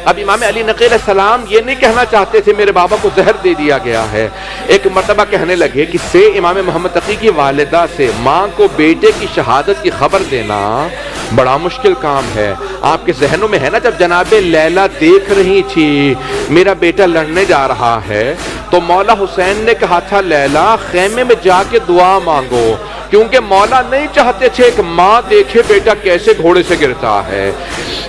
اب امام علی نقی علیہ السلام یہ نہیں کہنا چاہتے تھے میرے بابا کو زہر دے دیا گیا ہے، ایک مرتبہ کہنے لگے کہ سے امام محمد تقی کی والدہ سے ماں کو بیٹے کی شہادت کی خبر دینا بڑا مشکل کام ہے۔ آپ کے ذہنوں میں ہے نا جب جناب لیلا دیکھ رہی تھی میرا بیٹا لڑنے جا رہا ہے تو مولا حسین نے کہا تھا لیلا خیمے میں جا کے دعا مانگو، کیونکہ مولا نہیں چاہتے تھے کہ ماں دیکھے بیٹا کیسے گھوڑے سے گرتا ہے۔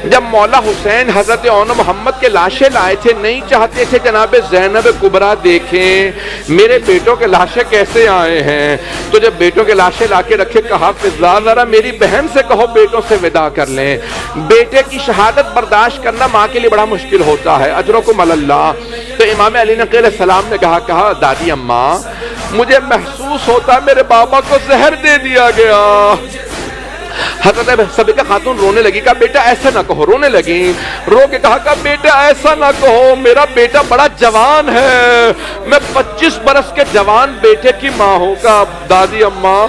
جب مولا حسین حضرت اون محمد کے لاشیں لائے تھے نہیں چاہتے تھے جناب زینب کبریٰ دیکھیں میرے بیٹوں کے لاشیں کیسے آئے ہیں، تو جب بیٹوں کے لاشیں لا کے رکھے کہا فضا ذرا میری بہن سے کہو بیٹوں سے وداع کر لیں۔ بیٹے کی شہادت برداشت کرنا ماں کے لیے بڑا مشکل ہوتا ہے، اجرکم اللہ۔ تو امام علی نقی علیہ السلام نے کہا دادی اماں مجھے محسوس ہوتا میرے بابا کو زہر دے دیا گیا۔ حضرت صدیقہ خاتون رونے لگی، کہا بیٹا ایسا نہ کہو، رونے لگی، رو کے کہا بیٹا ایسا نہ کہو، میرا بیٹا بڑا جوان ہے، میں 25 برس کے جوان بیٹے کی ماں ہوں۔ کہا دادی اماں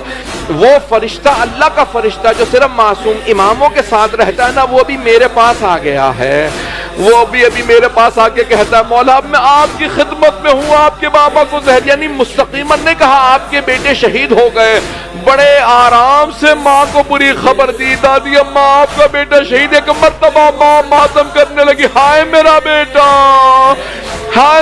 وہ فرشتہ اللہ کا فرشتہ جو صرف معصوم اماموں کے ساتھ رہتا ہے نا وہ بھی میرے پاس آ گیا ہے، وہ بھی ابھی میرے پاس آ کے کہتا ہے مولا اب میں آپ کی خدمت میں ہوں، آپ کے بابا کو زہر، یعنی مستقیماً نے کہا آپ کے بیٹے شہید ہو گئے، بڑے آرام سے ماں کو بری خبر دی، دادی اماں آپ کا بیٹا شہید ہے کہ مرتبہ ماں ماتم کرنے لگی، ہائے میرا بیٹا، ہائے